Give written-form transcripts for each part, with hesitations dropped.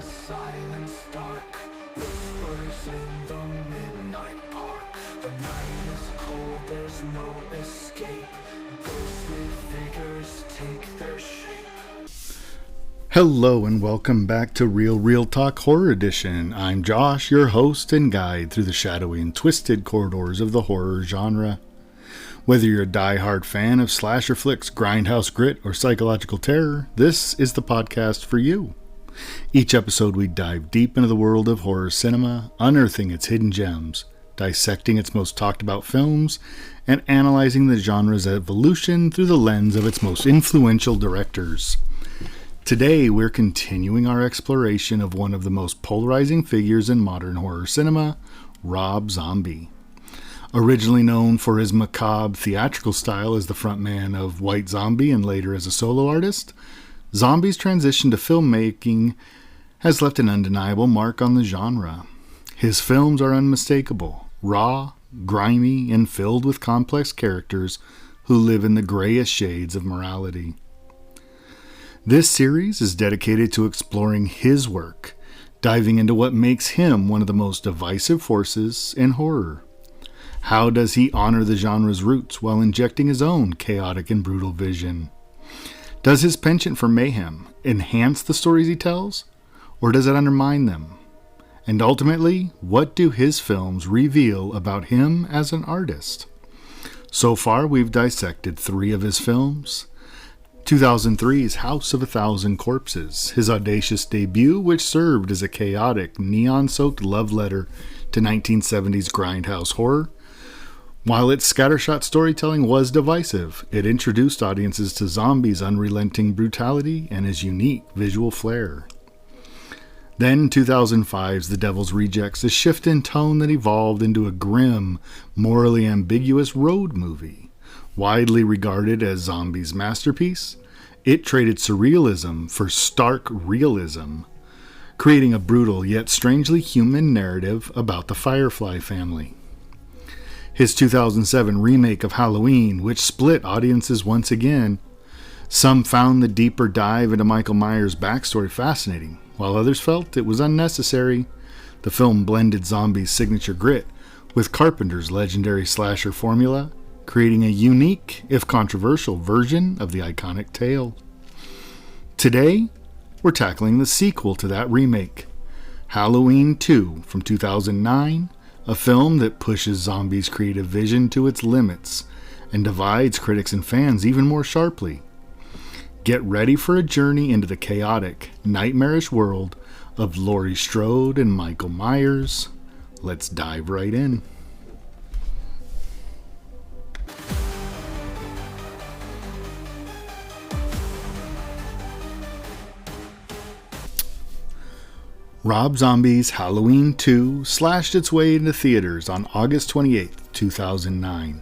the silence dark, whispers in the midnight park. The night is cold, there's no escape. Ghostly figures take their shape. Hello and welcome back to Real Talk Horror Edition. I'm Josh, your host and guide through the shadowy and twisted corridors of the horror genre. Whether you're a die-hard fan of slasher flicks, grindhouse grit, or psychological terror, this is the podcast for you. Each episode we dive deep into the world of horror cinema, unearthing its hidden gems, dissecting its most talked about films, and analyzing the genre's evolution through the lens of its most influential directors. Today, we're continuing our exploration of one of the most polarizing figures in modern horror cinema, Rob Zombie. Originally known for his macabre theatrical style as the frontman of White Zombie and later as a solo artist, Zombie's transition to filmmaking has left an undeniable mark on the genre. His films are unmistakable, raw, grimy, and filled with complex characters who live in the grayest shades of morality. This series is dedicated to exploring his work, diving into what makes him one of the most divisive forces in horror. How does he honor the genre's roots while injecting his own chaotic and brutal vision? Does his penchant for mayhem enhance the stories he tells, or does it undermine them? And ultimately, what do his films reveal about him as an artist? So far, we've dissected 3 of his films. 2003's House of a Thousand Corpses, his audacious debut, which served as a chaotic, neon-soaked love letter to 1970s grindhouse horror. While its scattershot storytelling was divisive, it introduced audiences to Zombie's unrelenting brutality and his unique visual flair. Then 2005's The Devil's Rejects, a shift in tone that evolved into a grim, morally ambiguous road movie. Widely regarded as Zombie's masterpiece, it traded surrealism for stark realism, creating a brutal yet strangely human narrative about the Firefly family. His 2007 remake of Halloween, which split audiences once again, some found the deeper dive into Michael Myers' backstory fascinating, while others felt it was unnecessary. The film blended Zombie's signature grit with Carpenter's legendary slasher formula, creating a unique, if controversial, version of the iconic tale. Today, we're tackling the sequel to that remake, Halloween 2 from 2009, a film that pushes Zombie's creative vision to its limits and divides critics and fans even more sharply. Get ready for a journey into the chaotic, nightmarish world of Laurie Strode and Michael Myers. Let's dive right in. Rob Zombie's Halloween 2 slashed its way into theaters on August 28, 2009.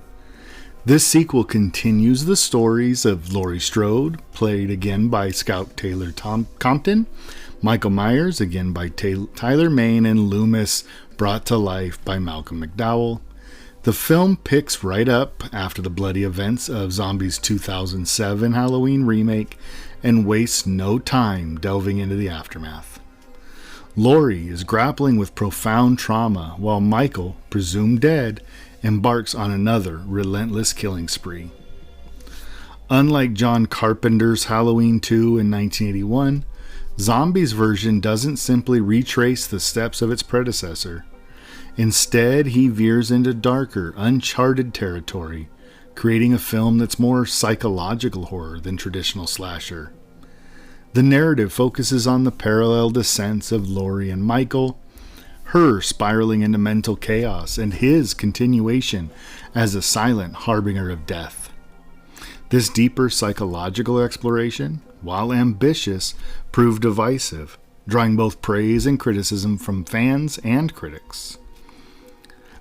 This sequel continues the stories of Laurie Strode, played again by Scout Taylor Compton, Michael Myers, again by Tyler Mane, and Loomis, brought to life by Malcolm McDowell. The film picks right up after the bloody events of Zombie's 2007 Halloween remake and wastes no time delving into the aftermath. Laurie is grappling with profound trauma while Michael, presumed dead, embarks on another relentless killing spree. Unlike John Carpenter's Halloween 2 in 1981, Zombie's version doesn't simply retrace the steps of its predecessor. Instead, he veers into darker, uncharted territory, creating a film that's more psychological horror than traditional slasher. The narrative focuses on the parallel descents of Laurie and Michael, her spiraling into mental chaos, and his continuation as a silent harbinger of death. This deeper psychological exploration, while ambitious, proved divisive, drawing both praise and criticism from fans and critics.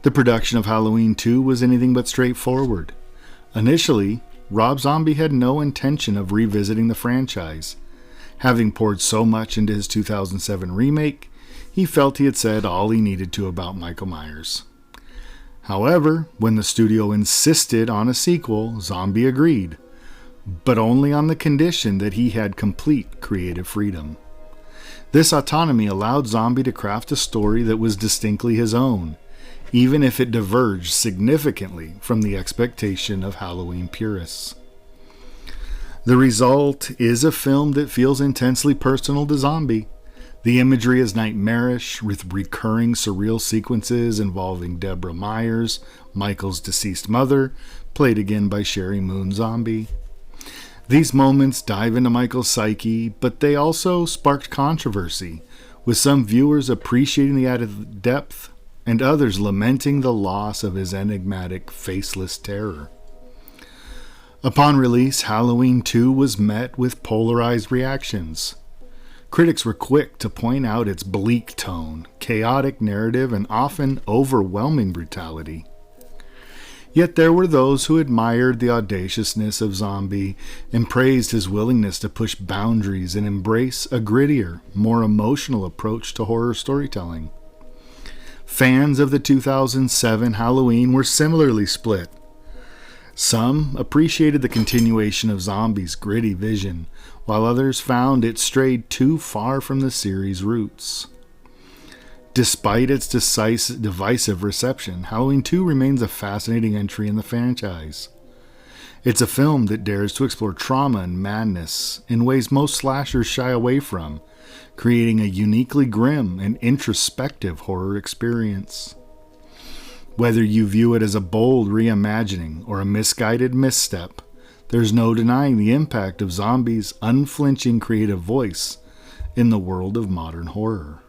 The production of Halloween 2 was anything but straightforward. Initially, Rob Zombie had no intention of revisiting the franchise. Having poured so much into his 2007 remake, he felt he had said all he needed to about Michael Myers. However, when the studio insisted on a sequel, Zombie agreed, but only on the condition that he had complete creative freedom. This autonomy allowed Zombie to craft a story that was distinctly his own, even if it diverged significantly from the expectation of Halloween purists. The result is a film that feels intensely personal to Zombie. The imagery is nightmarish, with recurring surreal sequences involving Deborah Myers, Michael's deceased mother, played again by Sherry Moon Zombie. These moments dive into Michael's psyche, but they also sparked controversy, with some viewers appreciating the added depth and others lamenting the loss of his enigmatic, faceless terror. Upon release, Halloween 2 was met with polarized reactions. Critics were quick to point out its bleak tone, chaotic narrative, and often overwhelming brutality. Yet there were those who admired the audaciousness of Zombie and praised his willingness to push boundaries and embrace a grittier, more emotional approach to horror storytelling. Fans of the 2007 Halloween were similarly split. Some appreciated the continuation of Zombie's gritty vision, while others found it strayed too far from the series' roots. Despite its divisive reception, Halloween 2 remains a fascinating entry in the franchise. It's a film that dares to explore trauma and madness in ways most slashers shy away from, creating a uniquely grim and introspective horror experience. Whether you view it as a bold reimagining or a misguided misstep, there's no denying the impact of Zombie's unflinching creative voice in the world of modern horror.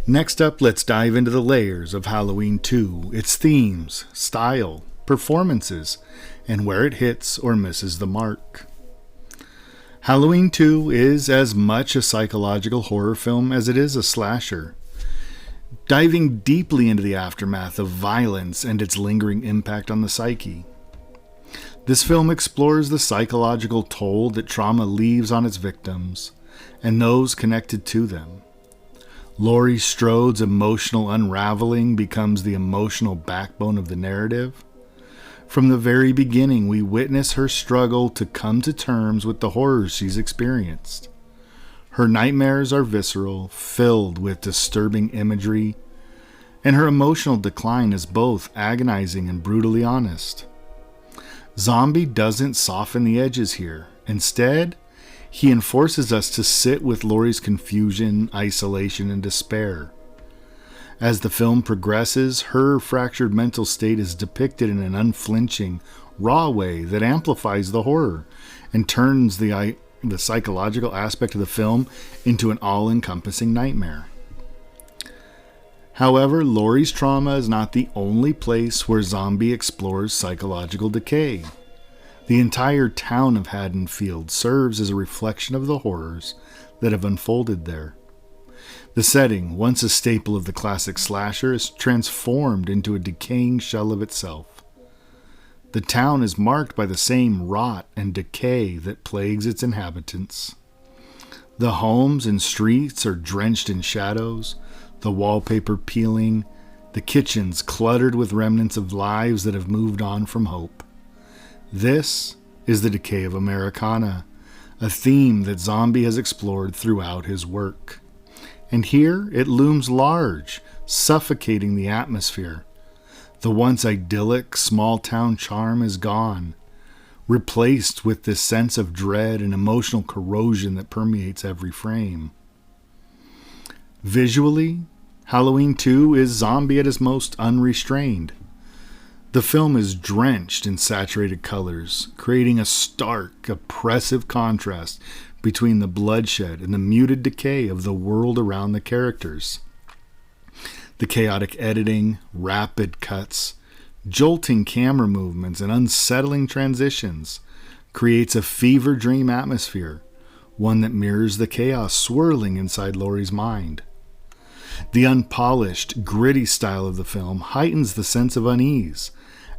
Next up, let's dive into the layers of Halloween 2, its themes, style, performances, and where it hits or misses the mark. Halloween 2 is as much a psychological horror film as it is a slasher, diving deeply into the aftermath of violence and its lingering impact on the psyche. This film explores the psychological toll that trauma leaves on its victims and those connected to them. Laurie Strode's emotional unraveling becomes the emotional backbone of the narrative. From the very beginning, we witness her struggle to come to terms with the horrors she's experienced. Her nightmares are visceral, filled with disturbing imagery, and her emotional decline is both agonizing and brutally honest. Zombie doesn't soften the edges here. Instead, he enforces us to sit with Laurie's confusion, isolation, and despair. As the film progresses, her fractured mental state is depicted in an unflinching, raw way that amplifies the horror and turns the psychological aspect of the film into an all-encompassing nightmare. However, Laurie's trauma is not the only place where Zombie explores psychological decay. The entire town of Haddonfield serves as a reflection of the horrors that have unfolded there. The setting, once a staple of the classic slasher, is transformed into a decaying shell of itself. The town is marked by the same rot and decay that plagues its inhabitants. The homes and streets are drenched in shadows, the wallpaper peeling, the kitchens cluttered with remnants of lives that have moved on from hope. This is the decay of Americana, a theme that Zombie has explored throughout his work. And here it looms large, suffocating the atmosphere. The once idyllic small-town charm is gone, replaced with this sense of dread and emotional corrosion that permeates every frame. Visually, Halloween 2 is Zombie at his most unrestrained. The film is drenched in saturated colors, creating a stark, oppressive contrast between the bloodshed and the muted decay of the world around the characters. The chaotic editing, rapid cuts, jolting camera movements, and unsettling transitions creates a fever dream atmosphere, one that mirrors the chaos swirling inside Laurie's mind. The unpolished, gritty style of the film heightens the sense of unease,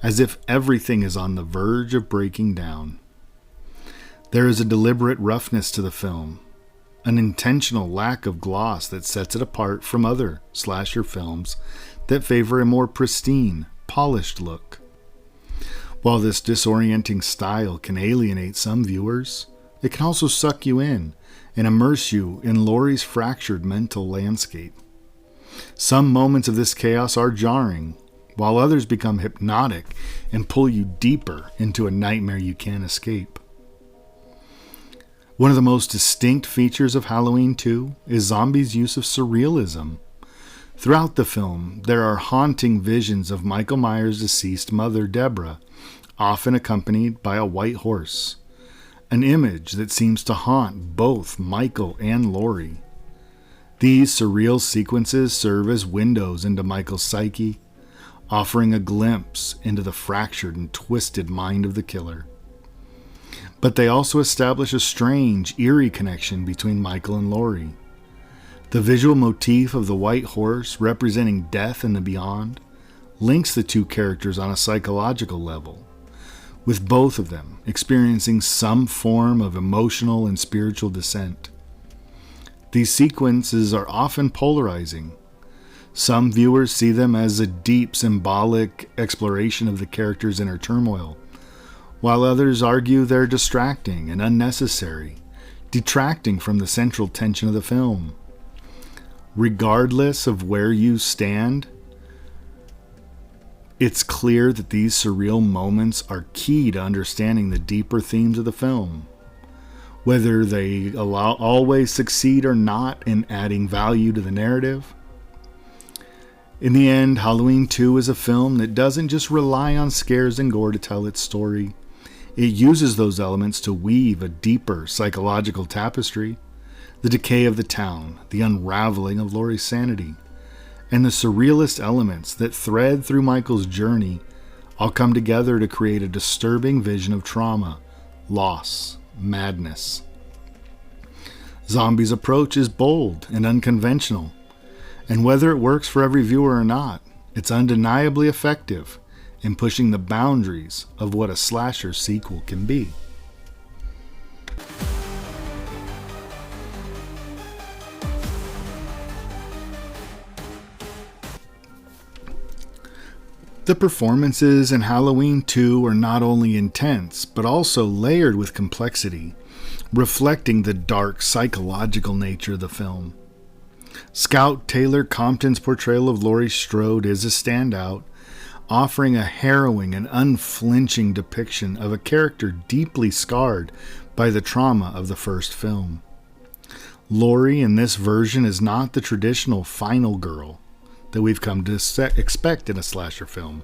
as if everything is on the verge of breaking down. There is a deliberate roughness to the film, an intentional lack of gloss that sets it apart from other slasher films that favor a more pristine, polished look. While this disorienting style can alienate some viewers, it can also suck you in and immerse you in Laurie's fractured mental landscape. Some moments of this chaos are jarring, while others become hypnotic and pull you deeper into a nightmare you can't escape. One of the most distinct features of Halloween 2 is Zombie's use of surrealism. Throughout the film, there are haunting visions of Michael Myers' deceased mother, Deborah, often accompanied by a white horse, an image that seems to haunt both Michael and Laurie. These surreal sequences serve as windows into Michael's psyche, offering a glimpse into the fractured and twisted mind of the killer. But they also establish a strange, eerie connection between Michael and Laurie. The visual motif of the white horse representing death and the beyond links the two characters on a psychological level, with both of them experiencing some form of emotional and spiritual descent. These sequences are often polarizing. Some viewers see them as a deep symbolic exploration of the character's inner turmoil, while others argue they're distracting and unnecessary, detracting from the central tension of the film. Regardless of where you stand, it's clear that these surreal moments are key to understanding the deeper themes of the film. Whether they always succeed or not in adding value to the narrative. In the end, Halloween 2 is a film that doesn't just rely on scares and gore to tell its story. It uses those elements to weave a deeper psychological tapestry. The decay of the town, the unraveling of Laurie's sanity, and the surrealist elements that thread through Michael's journey all come together to create a disturbing vision of trauma, loss, madness. Zombie's approach is bold and unconventional, and whether it works for every viewer or not, it's undeniably effective in pushing the boundaries of what a slasher sequel can be. The performances in Halloween 2 are not only intense, but also layered with complexity, reflecting the dark psychological nature of the film. Scout Taylor Compton's portrayal of Laurie Strode is a standout, offering a harrowing and unflinching depiction of a character deeply scarred by the trauma of the first film. Laurie in this version is not the traditional final girl that we've come to expect in a slasher film.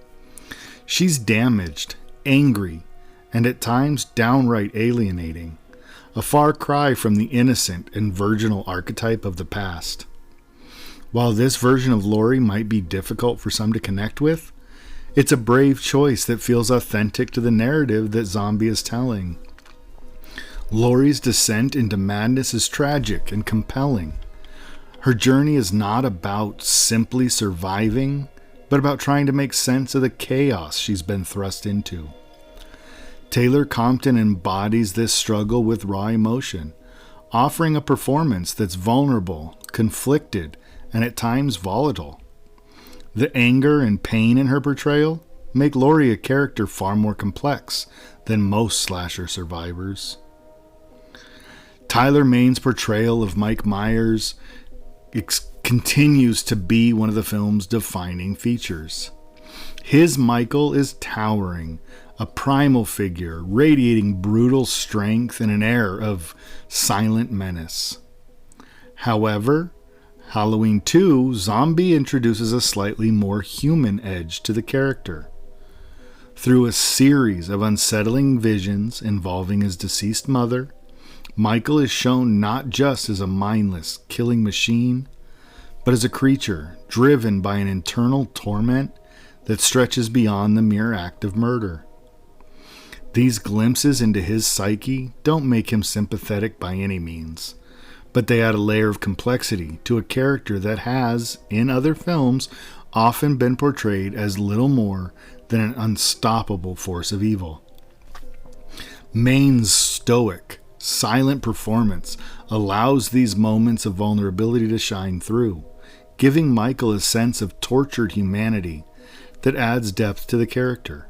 She's damaged, angry, and at times downright alienating, a far cry from the innocent and virginal archetype of the past. While this version of Laurie might be difficult for some to connect with, it's a brave choice that feels authentic to the narrative that Zombie is telling. Laurie's descent into madness is tragic and compelling. Her journey is not about simply surviving, but about trying to make sense of the chaos she's been thrust into. Taylor Compton embodies this struggle with raw emotion, offering a performance that's vulnerable, conflicted, and at times volatile. The anger and pain in her portrayal make Laurie a character far more complex than most slasher survivors. Tyler Maine's portrayal of Mike Myers continues to be one of the film's defining features. His Michael is towering, a primal figure radiating brutal strength and an air of silent menace. However, Halloween 2, Zombie introduces a slightly more human edge to the character. Through a series of unsettling visions involving his deceased mother, Michael is shown not just as a mindless, killing machine, but as a creature driven by an internal torment that stretches beyond the mere act of murder. These glimpses into his psyche don't make him sympathetic by any means, but they add a layer of complexity to a character that has, in other films, often been portrayed as little more than an unstoppable force of evil. Maine's stoic, silent performance allows these moments of vulnerability to shine through, giving Michael a sense of tortured humanity that adds depth to the character.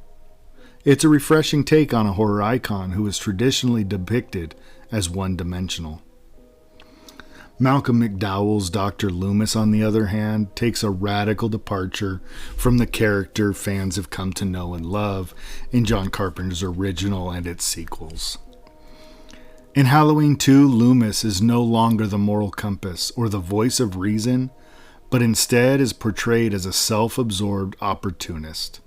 It's a refreshing take on a horror icon who is traditionally depicted as one-dimensional. Malcolm McDowell's Dr. Loomis, on the other hand, takes a radical departure from the character fans have come to know and love in John Carpenter's original and its sequels. In Halloween 2, Loomis is no longer the moral compass or the voice of reason, but instead is portrayed as a self-absorbed opportunist.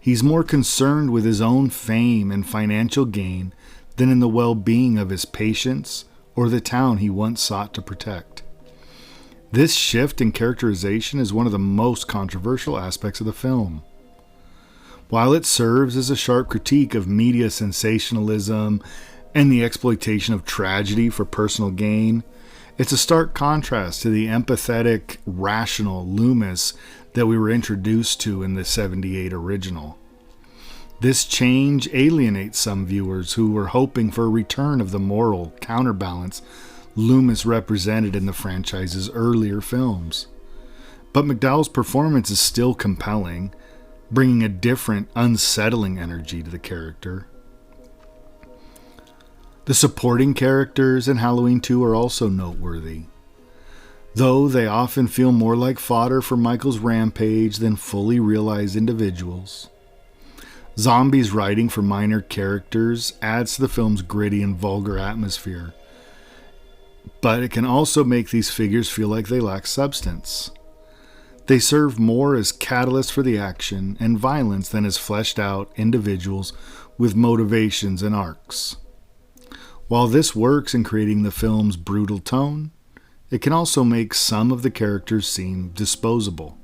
He's more concerned with his own fame and financial gain than in the well-being of his patients or the town he once sought to protect. This shift in characterization is one of the most controversial aspects of the film. While it serves as a sharp critique of media sensationalism and the exploitation of tragedy for personal gain, it's a stark contrast to the empathetic, rational Loomis that we were introduced to in the '78 original. This change alienates some viewers who were hoping for a return of the moral counterbalance Loomis represented in the franchise's earlier films. But McDowell's performance is still compelling, bringing a different, unsettling energy to the character. The supporting characters in Halloween 2 are also noteworthy, though they often feel more like fodder for Michael's rampage than fully realized individuals. Zombie's writing for minor characters adds to the film's gritty and vulgar atmosphere, but it can also make these figures feel like they lack substance. They serve more as catalysts for the action and violence than as fleshed out individuals with motivations and arcs. While this works in creating the film's brutal tone, it can also make some of the characters seem disposable.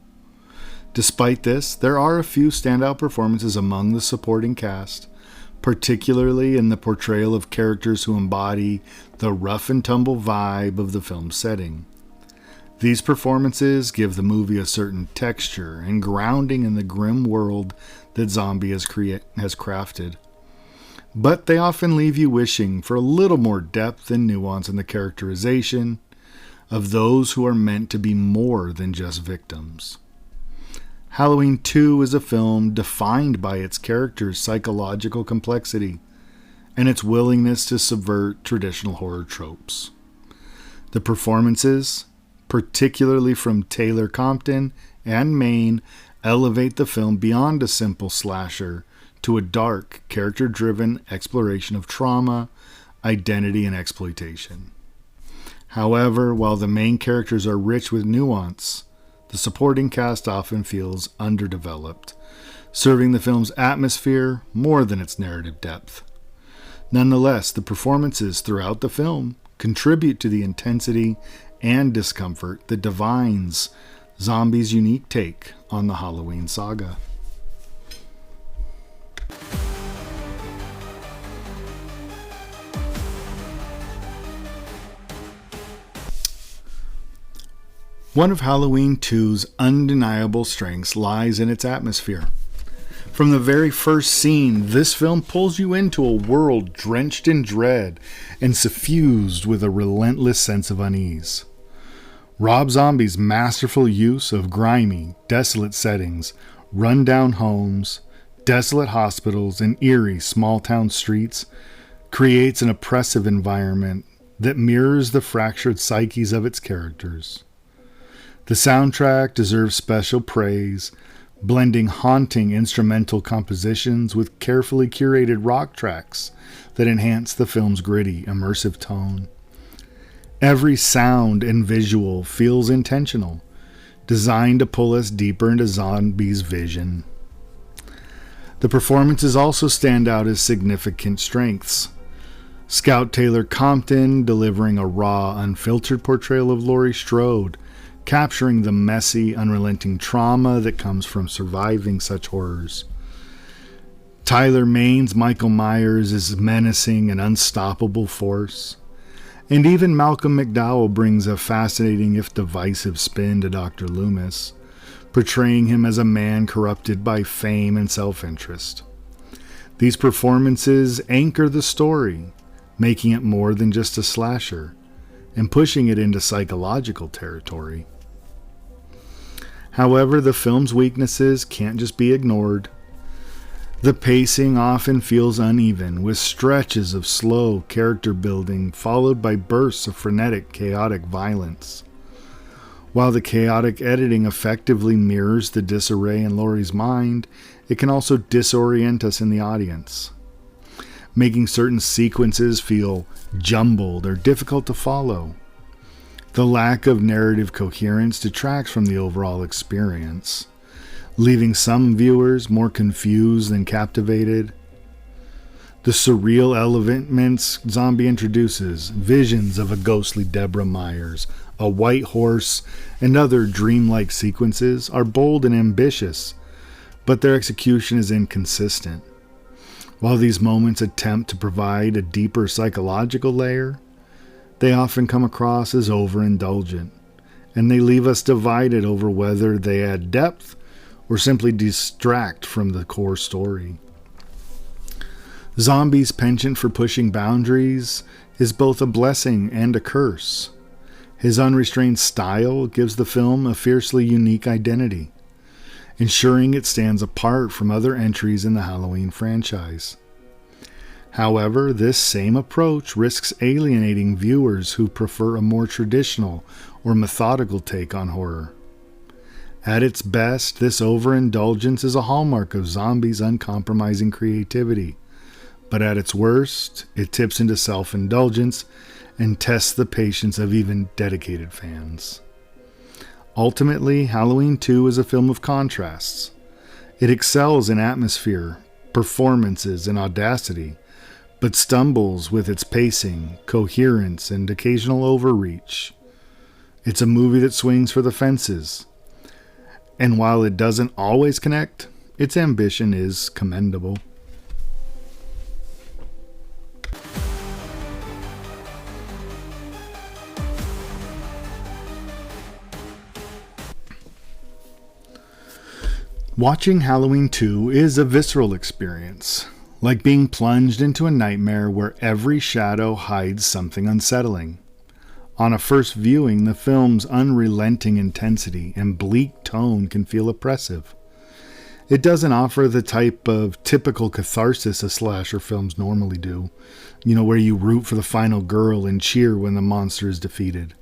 Despite this, there are a few standout performances among the supporting cast, particularly in the portrayal of characters who embody the rough and tumble vibe of the film's setting. These performances give the movie a certain texture and grounding in the grim world that Zombie has crafted. But they often leave you wishing for a little more depth and nuance in the characterization of those who are meant to be more than just victims. Halloween 2 is a film defined by its characters' psychological complexity and its willingness to subvert traditional horror tropes. The performances, particularly from Taylor Compton and Maine, elevate the film beyond a simple slasher to a dark, character-driven exploration of trauma, identity, and exploitation. However, while the main characters are rich with nuance, the supporting cast often feels underdeveloped, serving the film's atmosphere more than its narrative depth. Nonetheless, the performances throughout the film contribute to the intensity and discomfort that defines Zombie's unique take on the Halloween saga. One of Halloween 2's undeniable strengths lies in its atmosphere. From the very first scene, this film pulls you into a world drenched in dread and suffused with a relentless sense of unease. Rob Zombie's masterful use of grimy, desolate settings, run-down homes, desolate hospitals, and eerie small-town streets creates an oppressive environment that mirrors the fractured psyches of its characters. The soundtrack deserves special praise, blending haunting instrumental compositions with carefully curated rock tracks that enhance the film's gritty, immersive tone. Every sound and visual feels intentional, designed to pull us deeper into Zombie's vision. The performances also stand out as significant strengths. Scout Taylor Compton delivering a raw, unfiltered portrayal of Laurie Strode, capturing the messy, unrelenting trauma that comes from surviving such horrors. Tyler Maine's Michael Myers is menacing and unstoppable force. And even Malcolm McDowell brings a fascinating if divisive spin to Dr. Loomis, portraying him as a man corrupted by fame and self-interest. These performances anchor the story, making it more than just a slasher, and pushing it into psychological territory. However, the film's weaknesses can't just be ignored. The pacing often feels uneven, with stretches of slow character building followed by bursts of frenetic, chaotic violence. While the chaotic editing effectively mirrors the disarray in Laurie's mind, it can also disorient us in the audience, making certain sequences feel jumbled or difficult to follow. The lack of narrative coherence detracts from the overall experience, leaving some viewers more confused than captivated. The surreal elements Zombie introduces, visions of a ghostly Deborah Myers, a white horse, and other dreamlike sequences, are bold and ambitious, but their execution is inconsistent. While these moments attempt to provide a deeper psychological layer, they often come across as overindulgent, and they leave us divided over whether they add depth or simply distract from the core story. Zombie's penchant for pushing boundaries is both a blessing and a curse. His unrestrained style gives the film a fiercely unique identity, ensuring it stands apart from other entries in the Halloween franchise. However, this same approach risks alienating viewers who prefer a more traditional or methodical take on horror. At its best, this overindulgence is a hallmark of Zombie's uncompromising creativity, but at its worst, it tips into self-indulgence and tests the patience of even dedicated fans. Ultimately, Halloween 2 is a film of contrasts. It excels in atmosphere, performances, and audacity, but stumbles with its pacing, coherence, and occasional overreach. It's a movie that swings for the fences, and while it doesn't always connect, its ambition is commendable. Watching Halloween 2 is a visceral experience, like being plunged into a nightmare where every shadow hides something unsettling. On a first viewing, the film's unrelenting intensity and bleak tone can feel oppressive. It doesn't offer the type of typical catharsis a slasher films normally do, where you root for the final girl and cheer when the monster is defeated.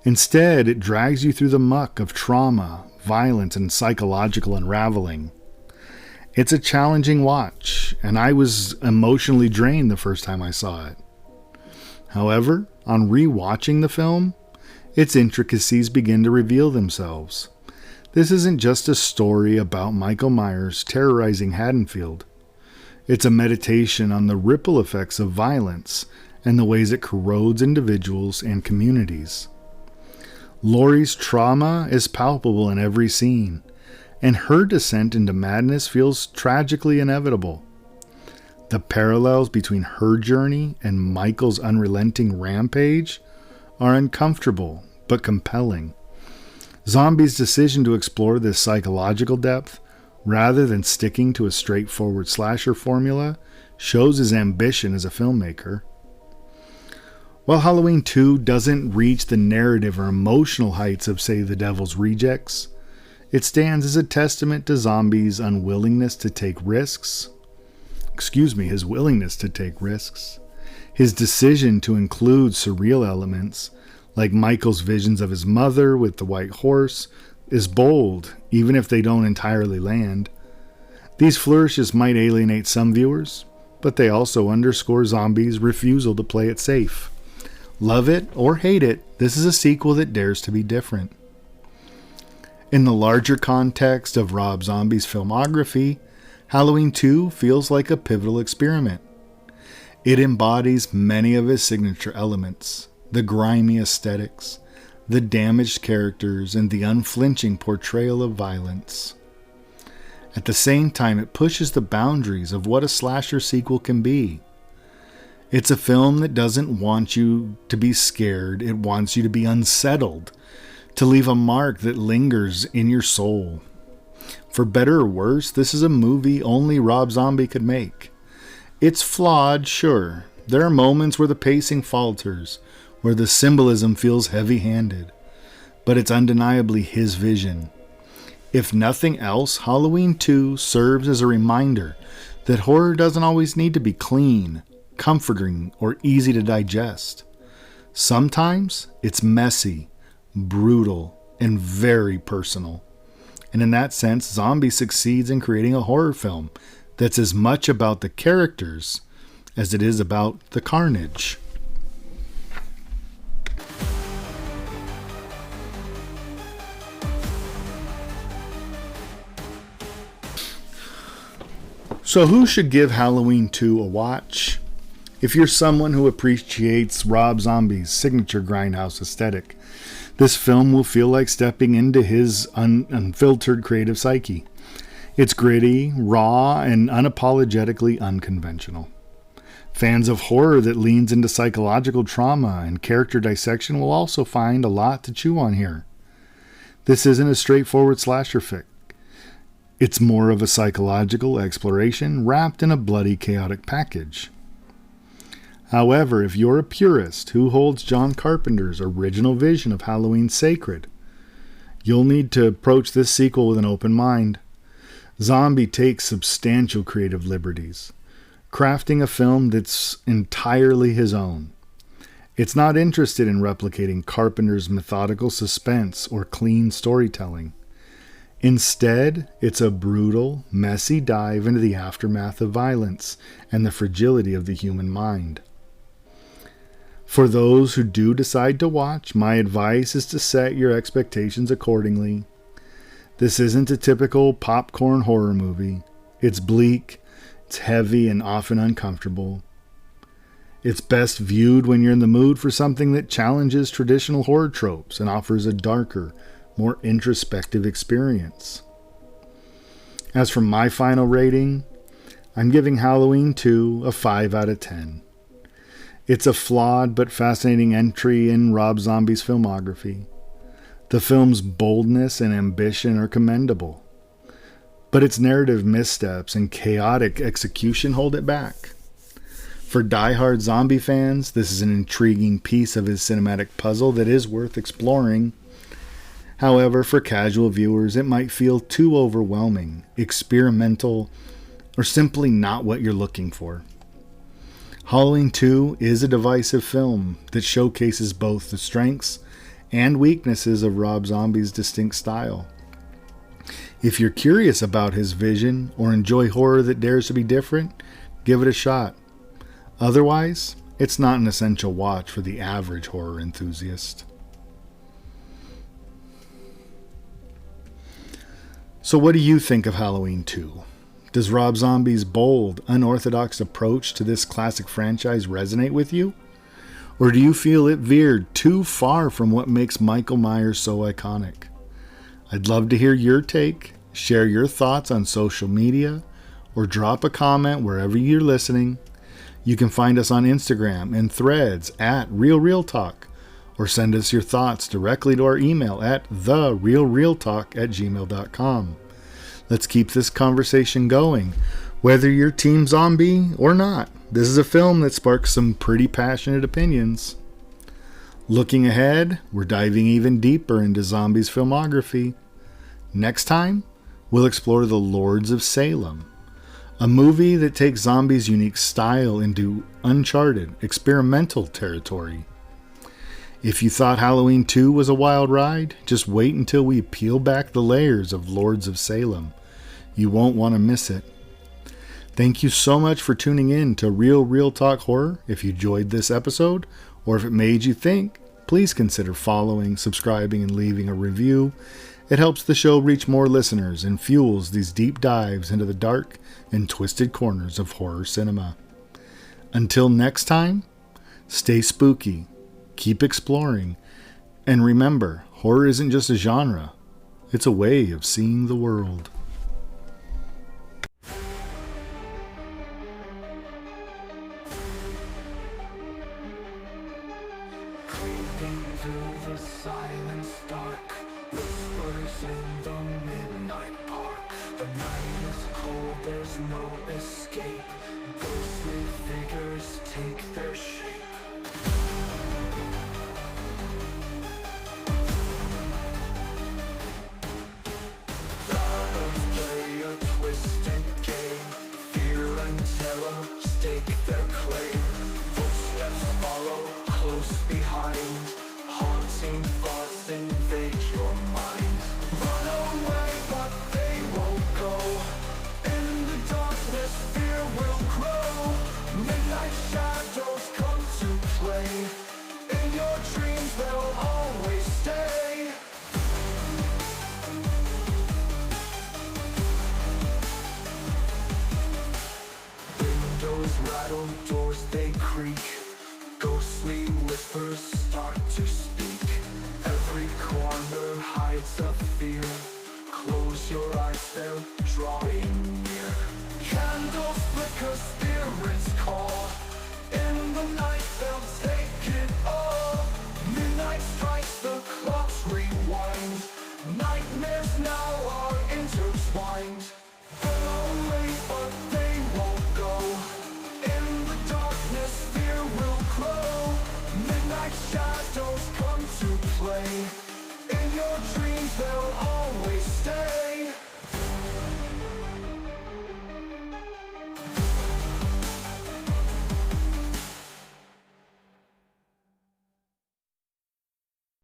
Instead, it drags you through the muck of trauma, violence, and psychological unraveling. It's a challenging watch, and I was emotionally drained the first time I saw it. However, on re-watching the film, its intricacies begin to reveal themselves. This isn't just a story about Michael Myers terrorizing Haddonfield. It's a meditation on the ripple effects of violence and the ways it corrodes individuals and communities. Laurie's trauma is palpable in every scene, and her descent into madness feels tragically inevitable. The parallels between her journey and Michael's unrelenting rampage are uncomfortable but compelling. Zombie's decision to explore this psychological depth, rather than sticking to a straightforward slasher formula, shows his ambition as a filmmaker. While Halloween 2 doesn't reach the narrative or emotional heights of, say, The Devil's Rejects, it stands as a testament to Zombie's willingness to take risks. His willingness to take risks. His decision to include surreal elements, like Michael's visions of his mother with the white horse, is bold, even if they don't entirely land. These flourishes might alienate some viewers, but they also underscore Zombie's refusal to play it safe. Love it or hate it, this is a sequel that dares to be different. In the larger context of Rob Zombie's filmography, Halloween 2 feels like a pivotal experiment. It embodies many of his signature elements, the grimy aesthetics, the damaged characters, and the unflinching portrayal of violence. At the same time, it pushes the boundaries of what a slasher sequel can be. It's a film that doesn't want you to be scared, it wants you to be unsettled, to leave a mark that lingers in your soul. For better or worse, this is a movie only Rob Zombie could make. It's flawed, sure. There are moments where the pacing falters, where the symbolism feels heavy-handed, but it's undeniably his vision. If nothing else, Halloween 2 serves as a reminder that horror doesn't always need to be clean, comforting, or easy to digest. Sometimes it's messy, brutal, and very personal. And in that sense, Zombie succeeds in creating a horror film that's as much about the characters as it is about the carnage. So who should give Halloween 2 a watch? If you're someone who appreciates Rob Zombie's signature grindhouse aesthetic, this film will feel like stepping into his unfiltered creative psyche. It's gritty, raw, and unapologetically unconventional. Fans of horror that leans into psychological trauma and character dissection will also find a lot to chew on here. This isn't a straightforward slasher fic. It's more of a psychological exploration wrapped in a bloody, chaotic package. However, if you're a purist who holds John Carpenter's original vision of Halloween sacred, you'll need to approach this sequel with an open mind. Zombie takes substantial creative liberties, crafting a film that's entirely his own. It's not interested in replicating Carpenter's methodical suspense or clean storytelling. Instead, it's a brutal, messy dive into the aftermath of violence and the fragility of the human mind. For those who do decide to watch, my advice is to set your expectations accordingly. This isn't a typical popcorn horror movie. It's bleak, it's heavy, and often uncomfortable. It's best viewed when you're in the mood for something that challenges traditional horror tropes and offers a darker, more introspective experience. As for my final rating, I'm giving Halloween 2 a 5 out of 10. It's a flawed but fascinating entry in Rob Zombie's filmography. The film's boldness and ambition are commendable, but its narrative missteps and chaotic execution hold it back. For die-hard zombie fans, this is an intriguing piece of his cinematic puzzle that is worth exploring. However, for casual viewers, it might feel too overwhelming, experimental, or simply not what you're looking for. Halloween 2 is a divisive film that showcases both the strengths and weaknesses of Rob Zombie's distinct style. If you're curious about his vision or enjoy horror that dares to be different, give it a shot. Otherwise, it's not an essential watch for the average horror enthusiast. So what do you think of Halloween 2? Does Rob Zombie's bold, unorthodox approach to this classic franchise resonate with you? Or do you feel it veered too far from what makes Michael Myers so iconic? I'd love to hear your take, share your thoughts on social media, or drop a comment wherever you're listening. You can find us on Instagram and Threads at RealRealTalk, or send us your thoughts directly to our email at therealrealtalk@gmail.com. Let's keep this conversation going, whether you're Team Zombie or not. This is a film that sparks some pretty passionate opinions. Looking ahead, we're diving even deeper into Zombie's filmography. Next time, we'll explore The Lords of Salem, a movie that takes Zombie's unique style into uncharted, experimental territory. If you thought Halloween 2 was a wild ride, just wait until we peel back the layers of Lords of Salem. You won't want to miss it. Thank you so much for tuning in to Real Talk Horror. If you enjoyed this episode, or if it made you think, please consider following, subscribing, and leaving a review. It helps the show reach more listeners and fuels these deep dives into the dark and twisted corners of horror cinema. Until next time, stay spooky, keep exploring, and remember, horror isn't just a genre, it's a way of seeing the world. Creeping through the silence dark, whispers in the midnight park. The night is cold, there's no escape. Ghostly figures take their shape. dreams they'll always stay. Windows rattle, doors they creak, ghostly whispers start to speak. Every corner hides a fear. Close your eyes, they're drawing near. Candles flicker, spirits call. In the night they'll take it all. Midnight strikes, the clocks rewind. Nightmares now are intertwined. They'll away, but they won't go. In the darkness, fear will grow. Midnight shadows come to play. In your dreams, they'll always stay.